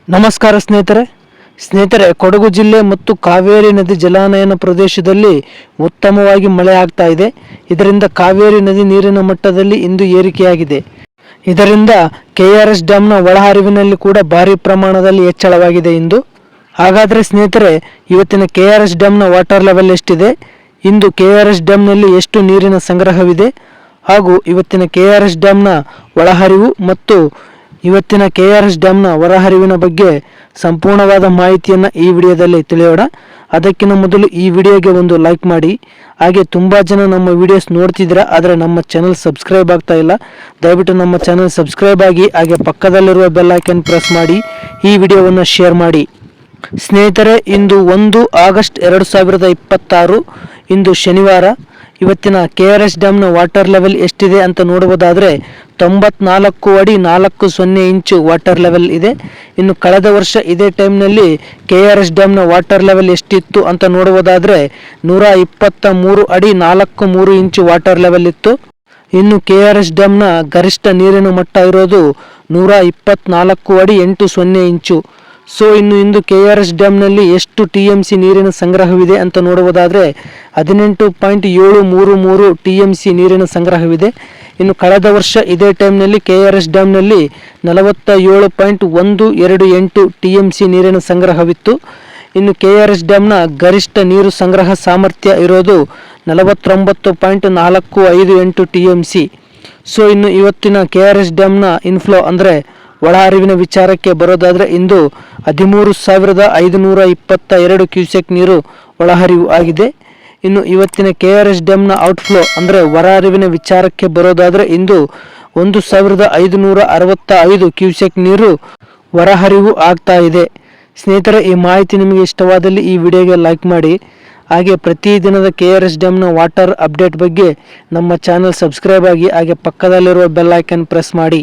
ನಮಸ್ಕಾರ ಸ್ನೇಹಿತರೆ ಕೊಡಗು ಜಿಲ್ಲೆ ಮತ್ತು ಕಾವೇರಿ ನದಿ ಜಲಾನಯನ ಪ್ರದೇಶದಲ್ಲಿ ಉತ್ತಮವಾಗಿ ಮಳೆ ಆಗ್ತಾ ಇದೆ. ಇದರಿಂದ ಕಾವೇರಿ ನದಿ ನೀರಿನ ಮಟ್ಟದಲ್ಲಿ ಇಂದು ಏರಿಕೆಯಾಗಿದೆ. ಇದರಿಂದ KRS ಡ್ಯಾಮ್ನ ಒಳಹರಿವಿನಲ್ಲಿ ಕೂಡ ಭಾರಿ ಪ್ರಮಾಣದಲ್ಲಿ ಹೆಚ್ಚಳವಾಗಿದೆ ಇಂದು. ಹಾಗಾದರೆ ಸ್ನೇಹಿತರೆ, ಇವತ್ತಿನ KRS ಡ್ಯಾಮ್ನ ವಾಟರ್ ಲೆವೆಲ್ ಎಷ್ಟಿದೆ, ಇಂದು KRS ಡ್ಯಾಮ್ನಲ್ಲಿ ಎಷ್ಟು ನೀರಿನ ಸಂಗ್ರಹವಿದೆ ಹಾಗೂ ಇವತ್ತಿನ KRS ಡ್ಯಾಮ್ನ ಒಳಹರಿವು ಮತ್ತು ಇವತ್ತಿನ KRS ಡ್ಯಾಮ್ನ ಹೊರಹರಿವಿನ ಬಗ್ಗೆ ಸಂಪೂರ್ಣವಾದ ಮಾಹಿತಿಯನ್ನು ಈ ವಿಡಿಯೋದಲ್ಲಿ ತಿಳಿಯೋಣ. ಅದಕ್ಕಿಂತ ಮೊದಲು ಈ ವಿಡಿಯೋಗೆ ಒಂದು ಲೈಕ್ ಮಾಡಿ. ಹಾಗೆ ತುಂಬ ಜನ ನಮ್ಮ ವಿಡಿಯೋಸ್ ನೋಡ್ತಿದ್ದೀರಾ, ಆದರೆ ನಮ್ಮ ಚಾನಲ್ ಸಬ್ಸ್ಕ್ರೈಬ್ ಆಗ್ತಾ ಇಲ್ಲ. ದಯವಿಟ್ಟು ನಮ್ಮ ಚಾನಲ್ ಸಬ್ಸ್ಕ್ರೈಬ್ ಆಗಿ, ಹಾಗೆ ಪಕ್ಕದಲ್ಲಿರುವ ಬೆಲ್ ಐಕನ್ ಪ್ರೆಸ್ ಮಾಡಿ, ಈ ವಿಡಿಯೋವನ್ನು ಶೇರ್ ಮಾಡಿ. ಸ್ನೇಹಿತರೆ, ಇಂದು 1 ಆಗಸ್ಟ್ 2026 ಇಂದು ಶನಿವಾರ. ಇವತ್ತಿನ KRS ಡ್ಯಾಮ್ನ ವಾಟರ್ ಲೆವೆಲ್ ಎಷ್ಟಿದೆ ಅಂತ ನೋಡುವುದಾದರೆ 94 ಅಡಿ 40 ಇಂಚು ವಾಟರ್ ಲೆವೆಲ್ ಇದೆ. ಇನ್ನು ಕಳೆದ ವರ್ಷ ಇದೇ ಟೈಮ್ನಲ್ಲಿ KRS ಡ್ಯಾಮ್ನ ವಾಟರ್ ಲೆವೆಲ್ ಎಷ್ಟಿತ್ತು ಅಂತ ನೋಡುವುದಾದರೆ 123 ಅಡಿ 43 ಇಂಚು ವಾಟರ್ ಲೆವೆಲ್ ಇತ್ತು. ಇನ್ನು KRS ಡ್ಯಾಮ್ನ ಗರಿಷ್ಠ ನೀರಿನ ಮಟ್ಟ ಇರೋದು 124 ಅಡಿ 80 ಇಂಚು. ಸೊ ಇಂದು KRS ಡ್ಯಾಮ್ನಲ್ಲಿ ಎಷ್ಟು TMC ನೀರಿನ ಸಂಗ್ರಹವಿದೆ ಅಂತ ನೋಡುವುದಾದರೆ 18.733 TMC ನೀರಿನ ಸಂಗ್ರಹವಿದೆ. ಇನ್ನು ಕಳೆದ ವರ್ಷ ಇದೇ ಟೈಮ್ನಲ್ಲಿ KRS ಡ್ಯಾಮ್ನಲ್ಲಿ 47.128 TMC ನೀರಿನ ಸಂಗ್ರಹವಿತ್ತು. ಇನ್ನು KRS ಡ್ಯಾಮ್ನ ಗರಿಷ್ಠ ನೀರು ಸಂಗ್ರಹ ಸಾಮರ್ಥ್ಯ ಇರೋದು 49.458 TMC. ಸೊ ಇವತ್ತಿನ KRS ಡ್ಯಾಮ್ನ ಇನ್ಫ್ಲೋ ಅಂದರೆ ಒಳಹರಿವಿನ ವಿಚಾರಕ್ಕೆ ಬರೋದಾದರೆ ಇಂದು 13,522 ಕ್ಯೂಸೆಕ್ ನೀರು ಒಳಹರಿವು ಆಗಿದೆ. ಇನ್ನು ಇವತ್ತಿನ KRS ಡ್ಯಾಮ್ನ ಔಟ್ಫ್ಲೋ ಅಂದರೆ ಹೊರಹರಿವಿನ ವಿಚಾರಕ್ಕೆ ಬರೋದಾದರೆ ಇಂದು 1,565 ಕ್ಯೂಸೆಕ್ ನೀರು ಹೊರಹರಿವು ಆಗ್ತಾ ಇದೆ. ಸ್ನೇಹಿತರೆ, ಈ ಮಾಹಿತಿ ನಿಮಗೆ ಇಷ್ಟವಾದಲ್ಲಿ ಈ ವಿಡಿಯೋಗೆ ಲೈಕ್ ಮಾಡಿ. ಹಾಗೆ ಪ್ರತಿದಿನದ KRS ಡ್ಯಾಮ್ನ ವಾಟರ್ ಅಪ್ಡೇಟ್ ಬಗ್ಗೆ ನಮ್ಮ ಚಾನಲ್ ಸಬ್ಸ್ಕ್ರೈಬ್ ಆಗಿ, ಹಾಗೆ ಪಕ್ಕದಲ್ಲಿರುವ ಬೆಲ್ ಐಕನ್ ಪ್ರೆಸ್ ಮಾಡಿ.